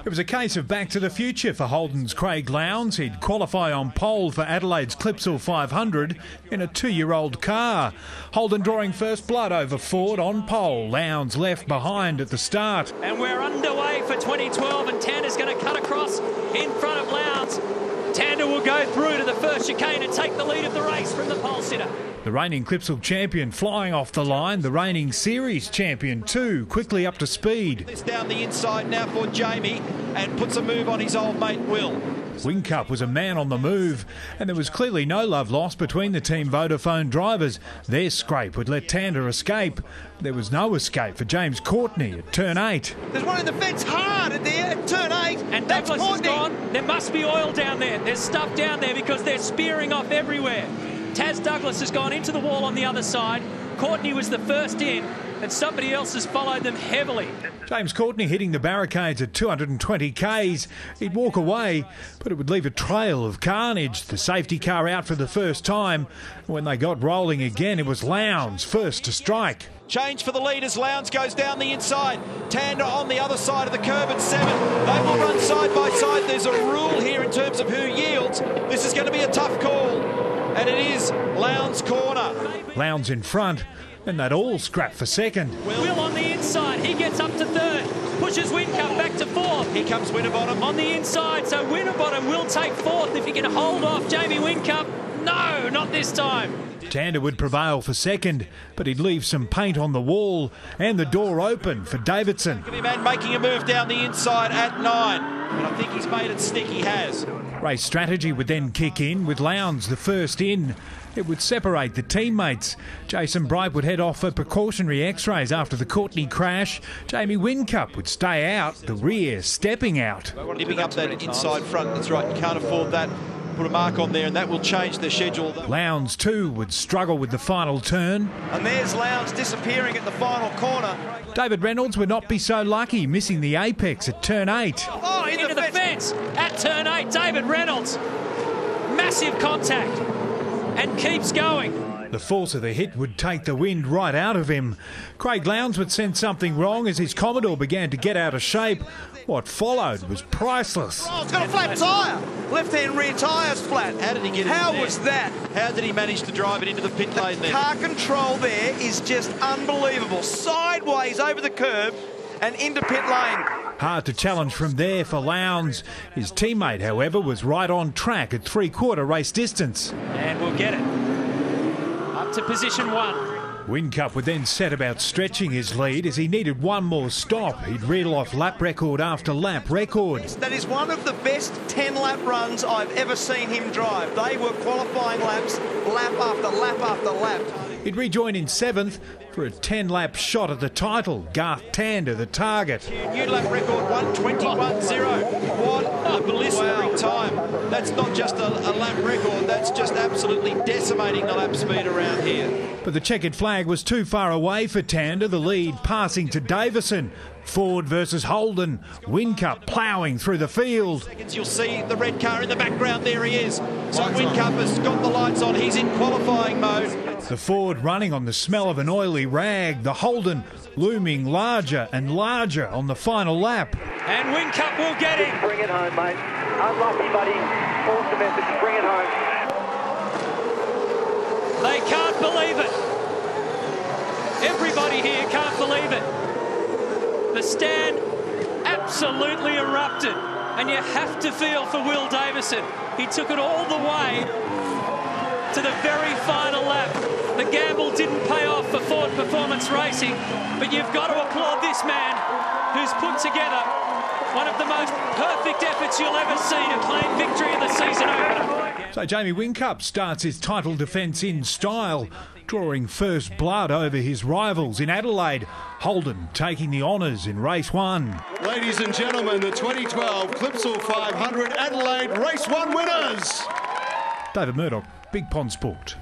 It was a case of back to the future for Holden's Craig Lowndes. He'd qualify on pole for Adelaide's Clipsal 500 in a 2-year-old car. Holden drawing first blood over Ford on pole. Lowndes left behind at the start. And we're underway for 2012, and Tander's going to cut across in front of Lowndes. Tander will go through to the first chicane and take the lead of the race from the pole sitter. The reigning Clipsal champion flying off the line. The reigning series champion too, quickly up to speed. This down the inside now for Jamie, and puts a move on his old mate Will. Whincup was a man on the move, and there was clearly no love lost between the Team Vodafone drivers. Their scrape would let Tander escape. There was no escape for James Courtney at turn 8. There's one in the fence hard at there at turn 8. And Douglas is gone. There must be oil down there. There's stuff down there because they're spearing off everywhere. Taz Douglas has gone into the wall on the other side. Courtney was the first in, and somebody else has followed them heavily. James Courtney hitting the barricades at 220 k's. He'd walk away, but it would leave a trail of carnage. The safety car out for the first time. When they got rolling again, it was Lowndes first to strike. Change for the leaders. Lowndes goes down the inside. Tander on the other side of the curb at 7. They will run side by side. There's a rule here in terms of who yields. This is going to be a tough call. And it is Lowndes' corner. Lowndes in front, and they'd all scrap for second. Will on the inside. He gets up to third. Pushes Whincup back to fourth. Here comes Winterbottom on the inside. So Winterbottom will take fourth if he can hold off Jamie Whincup. No, not this time. Tander would prevail for second, but he'd leave some paint on the wall and the door open for Davidson. Man making a move down the inside at 9. And I think he's made it stick. He has. Race strategy would then kick in with Lowndes the first in. It would separate the teammates. Jason Bright would head off for precautionary x-rays after the Courtney crash. Jamie Whincup would stay out, the rear stepping out. Nipping up that inside front, that's right, you can't afford that. Put a mark on there and that will change the schedule. Lowndes too would struggle with the final turn. And there's Lowndes disappearing at the final corner. David Reynolds would not be so lucky, missing the apex at turn 8. Oh, into the fence at turn 8, David Reynolds. Massive contact and keeps going. The force of the hit would take the wind right out of him. Craig Lowndes would sense something wrong as his Commodore began to get out of shape. What followed was priceless. Oh, it's got a flat tyre. Left-hand rear tyre's flat. How did he get it? How was that? How did he manage to drive it into the pit lane there? Car control there is just unbelievable. Sideways over the curb and into pit lane. Hard to challenge from there for Lowndes. His teammate, however, was right on track at 3/4 race distance. And we'll get it. Up to position 1. Whincup would then set about stretching his lead as he needed one more stop. He'd reel off lap record after lap record. That is one of the best 10-lap runs I've ever seen him drive. They were qualifying laps, lap after lap after lap. He'd rejoin in 7th for a 10-lap shot at the title. Garth Tander the target. New lap record 1:21.0. What a blistering time. That's not just a lap record, that's just absolutely decimating the lap speed around here. But the checkered flag was too far away for Tander, the lead passing to Davison. Ford versus Holden. Whincup ploughing through the field. You'll see the red car in the background, there he is. So Whincup has got the lights on, he's in qualifying mode. The Ford running on the smell of an oily rag. The Holden looming larger and larger on the final lap. And Whincup will get him. Bring it home, mate. Unlucky, buddy. Awesome effort. Bring it home. They can't believe it. Everybody here can't believe it. The stand absolutely erupted. And you have to feel for Will Davison. He took it all the way to the very final lap. The gamble didn't pay off for Ford Performance Racing, but you've got to applaud this man who's put together one of the most perfect efforts you'll ever see to claim victory in the season opener. So Jamie Whincup starts his title defence in style, drawing first blood over his rivals in Adelaide. Holden taking the honours in race 1. Ladies and gentlemen, the 2012 Clipsal 500 Adelaide Race 1 winners. David Murdoch, Big Pond Sport.